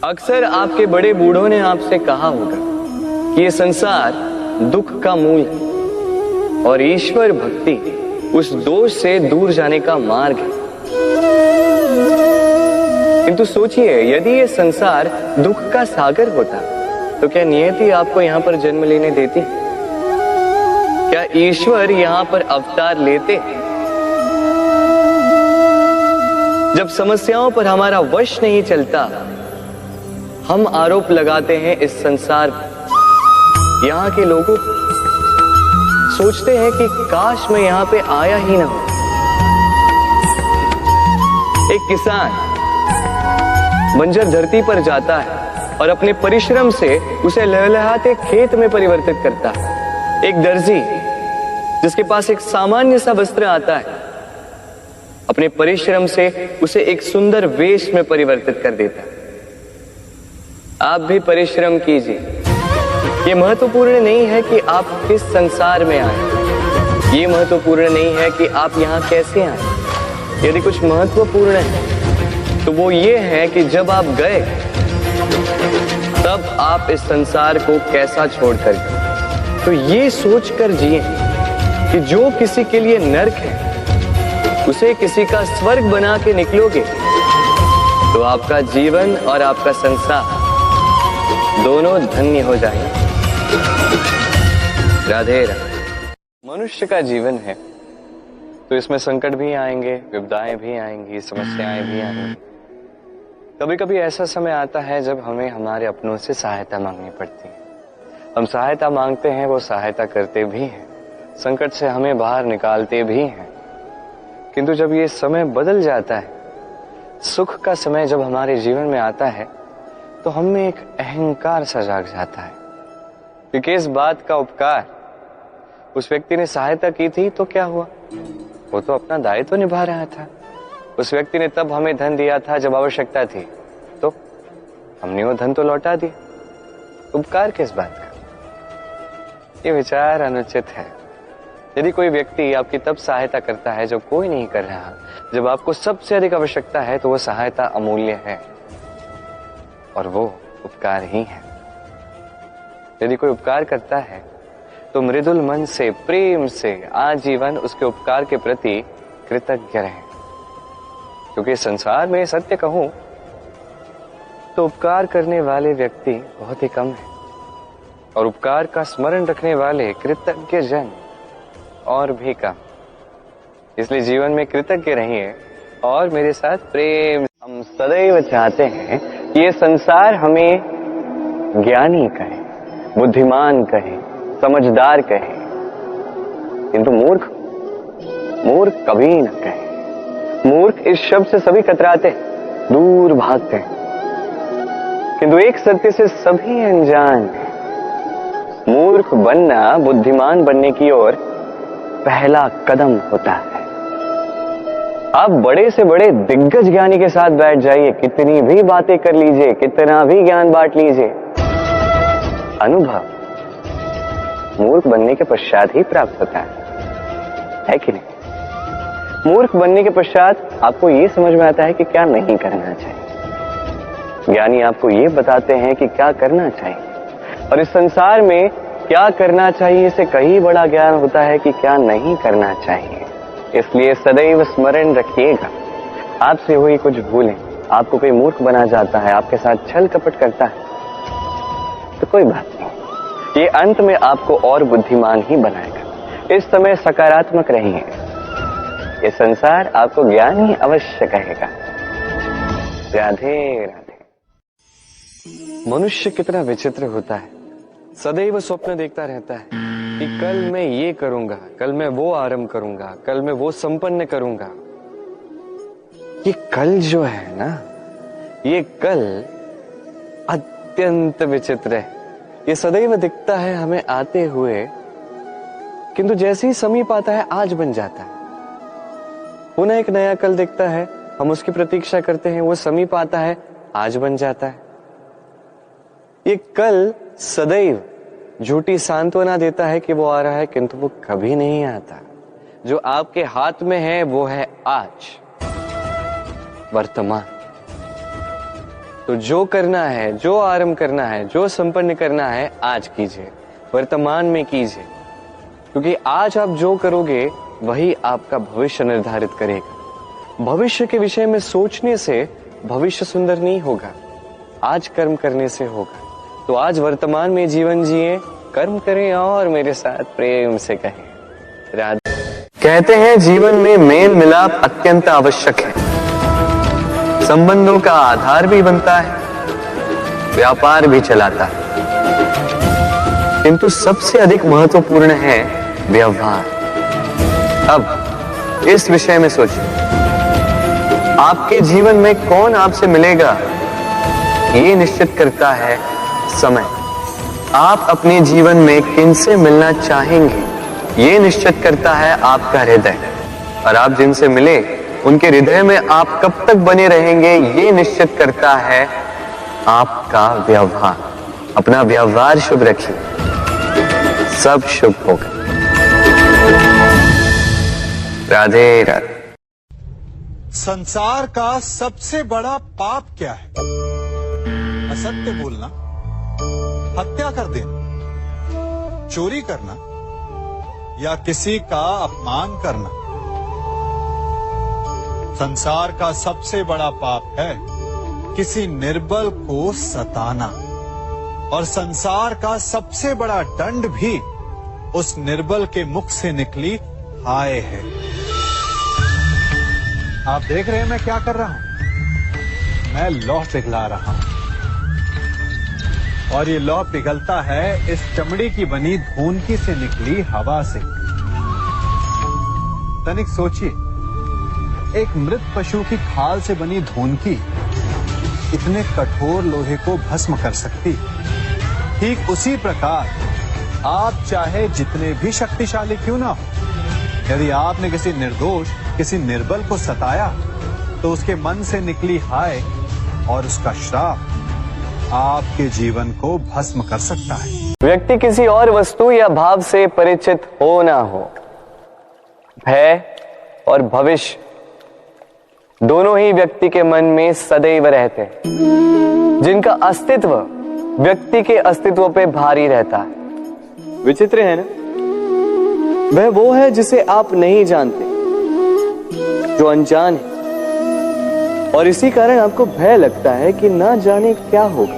अक्सर आपके बड़े बूढ़ों ने आपसे कहा होगा कि ये संसार दुख का मूल है और ईश्वर भक्ति उस दोष से दूर जाने का मार्ग है। किंतु सोचिए, यदि ये संसार दुख का सागर होता तो क्या नियति आपको यहां पर जन्म लेने देती? क्या ईश्वर यहां पर अवतार लेते? जब समस्याओं पर हमारा वश नहीं चलता, हम आरोप लगाते हैं इस संसार पर। यहां के लोगों सोचते हैं कि काश मैं यहां पे आया ही ना हो। एक किसान बंजर धरती पर जाता है और अपने परिश्रम से उसे लहलहाते खेत में परिवर्तित करता है। एक दर्जी जिसके पास एक सामान्य सा वस्त्र आता है, अपने परिश्रम से उसे एक सुंदर वेश में परिवर्तित कर देता है। आप भी परिश्रम कीजिए। ये महत्वपूर्ण नहीं है कि आप किस संसार में आए, ये महत्वपूर्ण नहीं है कि आप यहाँ कैसे आए। यदि कुछ महत्वपूर्ण है तो वो ये है कि जब आप गए तब आप इस संसार को कैसा छोड़कर गए। तो ये सोचकर जिए कि जो किसी के लिए नरक है उसे किसी का स्वर्ग बना के निकलोगे तो आपका जीवन और आपका संसार दोनों धन्य हो जाएंगे। राधे राधे। मनुष्य का जीवन है तो इसमें संकट भी आएंगे, विपदाएं भी आएंगी, समस्याएं भी आएंगी। कभी कभी ऐसा समय आता है जब हमें हमारे अपनों से सहायता मांगनी पड़ती है। हम सहायता मांगते हैं, वो सहायता करते भी हैं, संकट से हमें बाहर निकालते भी हैं। किंतु जब ये समय बदल जाता है, सुख का समय जब हमारे जीवन में आता है, तो हम में एक अहंकार सा जाग जाता है कि किस बात का उपकार। उस व्यक्ति ने सहायता की थी तो क्या हुआ, वो तो अपना दायित्व निभा रहा था। उस व्यक्ति ने तब हमें धन दिया था जब आवश्यकता थी, तो हमने वो धन तो लौटा दिया। उपकार किस बात का? ये विचार अनुचित है। यदि कोई व्यक्ति आपकी तब सहायता करता है जब कोई नहीं कर रहा, जब आपको सबसे अधिक आवश्यकता है, तो वो सहायता अमूल्य है और वो उपकार ही है। यदि कोई उपकार करता है तो मृदुल मन से, प्रेम से आजीवन उसके उपकार के प्रति कृतज्ञ रहें। क्योंकि संसार में सत्य कहूं तो उपकार करने वाले व्यक्ति बहुत ही कम हैं और उपकार का स्मरण रखने वाले कृतज्ञ जन और भी कम। इसलिए जीवन में कृतज्ञ रहिए और मेरे साथ प्रेम। हम सदैव चाहते हैं कि ये संसार हमें ज्ञानी कहे, बुद्धिमान कहे, समझदार कहे, किंतु मूर्ख कभी न कहे। मूर्ख इस शब्द से सभी कतराते, दूर भागते हैं, किंतु एक सत्य से सभी अनजान हैं। मूर्ख बनना बुद्धिमान बनने की ओर पहला कदम होता है। आप बड़े से बड़े दिग्गज ज्ञानी के साथ बैठ जाइए, कितनी भी बातें कर लीजिए, कितना भी ज्ञान बांट लीजिए, अनुभव मूर्ख बनने के पश्चात ही प्राप्त होता है कि नहीं? मूर्ख बनने के पश्चात आपको ये समझ में आता है कि क्या नहीं करना चाहिए। ज्ञानी आपको ये बताते हैं कि क्या करना चाहिए, और इस संसार में क्या करना चाहिए इससे कहीं बड़ा ज्ञान होता है कि क्या नहीं करना चाहिए। इसलिए सदैव स्मरण रखिएगा, आपसे हुई कुछ भूलें आपको कोई मूर्ख बना जाता है, आपके साथ छल कपट करता है, तो कोई बात नहीं, ये अंत में आपको और बुद्धिमान ही बनाएगा। इस समय सकारात्मक रहिए, ये संसार आपको ज्ञान ही अवश्य कहेगा। राधे राधे। मनुष्य कितना विचित्र होता है, सदैव स्वप्न देखता रहता है कि कल मैं ये करूंगा, कल मैं वो आरंभ करूंगा, कल मैं वो संपन्न करूंगा। ये कल जो है ना, ये कल अत्यंत विचित्र है। ये सदैव दिखता है हमें आते हुए, किंतु जैसे ही समीप आता है आज बन जाता है। पुनः एक नया कल दिखता है, हम उसकी प्रतीक्षा करते हैं, वो समीप आता है, आज बन जाता है। ये कल सदैव झूठी सांत्वना देता है कि वो आ रहा है, किंतु वो कभी नहीं आता। जो आपके हाथ में है वो है आज, वर्तमान। तो जो करना है, जो आरंभ करना है, जो संपन्न करना है, आज कीजिए, वर्तमान में कीजिए, क्योंकि आज आप जो करोगे वही आपका भविष्य निर्धारित करेगा। भविष्य के विषय में सोचने से भविष्य सुंदर नहीं होगा, आज कर्म करने से होगा। तो आज वर्तमान में जीवन जिए, कर्म करें और मेरे साथ प्रेम से कहें राधे। कहते हैं जीवन में मेल मिलाप अत्यंत आवश्यक है, संबंधों का आधार भी बनता है, व्यापार भी चलाता है, किंतु सबसे अधिक महत्वपूर्ण है व्यवहार। अब इस विषय में सोचिए, आपके जीवन में कौन आपसे मिलेगा ये निश्चित करता है समय। आप अपने जीवन में किनसे मिलना चाहेंगे ये निश्चित करता है आपका हृदय, और आप जिनसे मिले उनके हृदय में आप कब तक बने रहेंगे ये निश्चित करता है आपका व्यवहार। अपना व्यवहार शुभ रखिए, सब शुभ होगा। राधे राधे। संसार का सबसे बड़ा पाप क्या है? असत्य बोलना, हत्या कर देना, चोरी करना या किसी का अपमान करना। संसार का सबसे बड़ा पाप है किसी निर्बल को सताना, और संसार का सबसे बड़ा दंड भी उस निर्बल के मुख से निकली हाय है। आप देख रहे हैं मैं क्या कर रहा हूं? मैं लौह पिघला रहा हूं, और ये लौह पिघलता है इस चमड़ी की बनी धूनकी से निकली हवा से। तनिक सोचिए, एक मृत पशु की खाल से बनी धूनकी इतने कठोर लोहे को भस्म कर सकती। ठीक उसी प्रकार आप चाहे जितने भी शक्तिशाली क्यों ना हो, यदि आपने किसी निर्दोष, किसी निर्बल को सताया तो उसके मन से निकली हाय और उसका श्राप आपके जीवन को भस्म कर सकता है। व्यक्ति किसी और वस्तु या भाव से परिचित हो ना हो, भय और भविष्य दोनों ही व्यक्ति के मन में सदैव रहते हैं, जिनका अस्तित्व व्यक्ति के अस्तित्व पे भारी रहता है। विचित्र है ना? वह वो है जिसे आप नहीं जानते, जो अनजान है, और इसी कारण आपको भय लगता है कि ना जाने क्या होगा।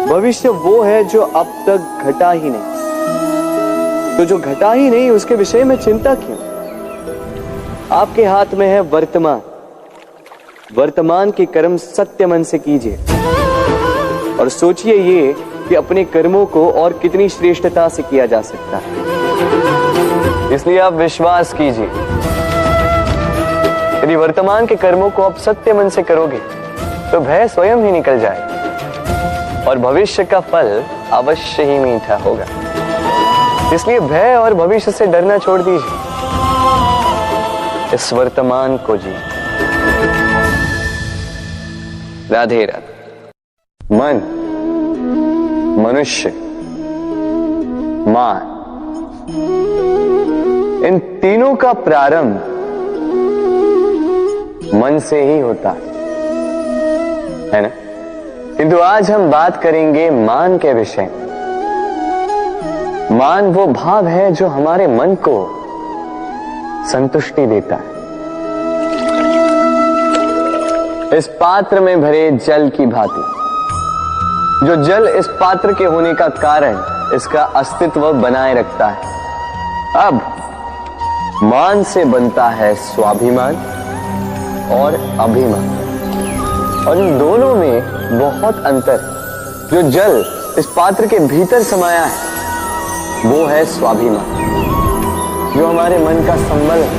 भविष्य वो है जो अब तक घटा ही नहीं, तो जो घटा ही नहीं उसके विषय में चिंता क्यों? आपके हाथ में है वर्तमान। वर्तमान के कर्म सत्य मन से कीजिए, और सोचिए ये कि अपने कर्मों को और कितनी श्रेष्ठता से किया जा सकता है। इसलिए आप विश्वास कीजिए, यदि वर्तमान के कर्मों को आप सत्य मन से करोगे तो भय स्वयं ही निकल जाएगा, और भविष्य का फल अवश्य ही मीठा होगा। इसलिए भय और भविष्य से डरना छोड़ दीजिए, इस वर्तमान को जी। राधे राधे। मन, मनुष्य, मान, इन तीनों का प्रारंभ मन से ही होता है ना? किंतु आज हम बात करेंगे मान के विषय में। मान वो भाव है जो हमारे मन को संतुष्टि देता है। इस पात्र में भरे जल की भांति, जो जल इस पात्र के होने का कारण इसका अस्तित्व बनाए रखता है। अब मान से बनता है स्वाभिमान और अभिमान, और इन दोनों में बहुत अंतर। जो जल इस पात्र के भीतर समाया है वो है स्वाभिमान, जो हमारे मन का संबल है,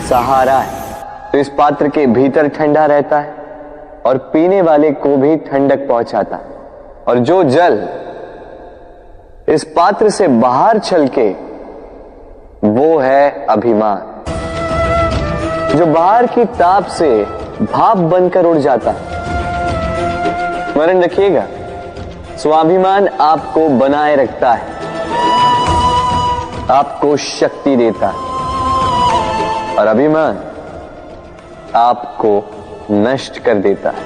सहारा है, तो इस पात्र के भीतर ठंडा रहता है और पीने वाले को भी ठंडक पहुंचाता है। और जो जल इस पात्र से बाहर छलके वो है अभिमान, जो बाहर की ताप से भाप बनकर उड़ जाता है। स्मरण रखिएगा, स्वाभिमान आपको बनाए रखता है, आपको शक्ति देता है, और अभिमान आपको नष्ट कर देता है।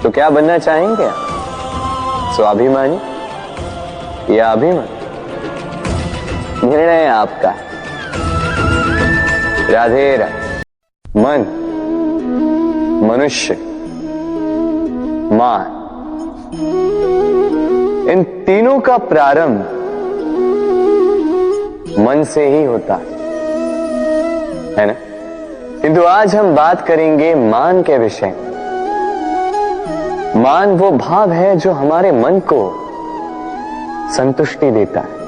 तो क्या बनना चाहेंगे आप? स्वाभिमानी या अभिमानी? निर्णय आपका है। राधे राधे। मन, मनुष्य, मान, इन तीनों का प्रारंभ मन से ही होता है ना? किंतु आज हम बात करेंगे मान के विषय में। मान वो भाव है जो हमारे मन को संतुष्टि देता है।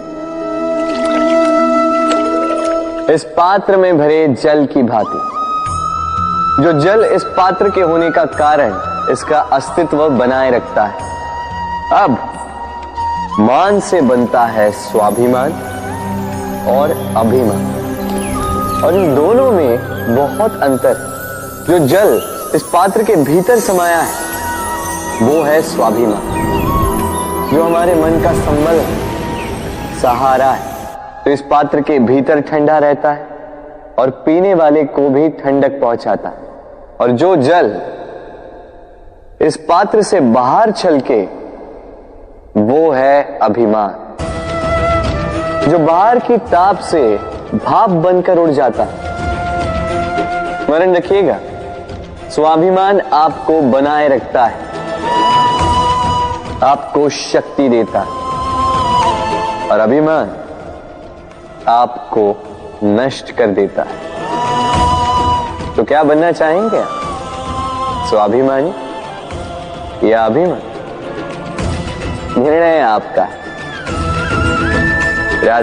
इस पात्र में भरे जल की भांति, जो जल इस पात्र के होने का कारण इसका अस्तित्व बनाए रखता है। अब मान से बनता है स्वाभिमान और अभिमान, और इन दोनों में बहुत अंतर है। जो जल इस पात्र के भीतर समाया है वो है स्वाभिमान, जो हमारे मन का संबल है, सहारा है। तो इस पात्र के भीतर ठंडा रहता है और पीने वाले को भी ठंडक पहुंचाता है। और जो जल इस पात्र से बाहर छलके वो है अभिमान, जो बाहर की ताप से भाप बनकर उड़ जाता है। स्मरण रखिएगा, स्वाभिमान आपको बनाए रखता है, आपको शक्ति देता है, और अभिमान आपको नष्ट कर देता है। तो क्या बनना चाहेंगे आप? स्वाभिमानी या अभिमानी? निर्णय आपका है। राधे।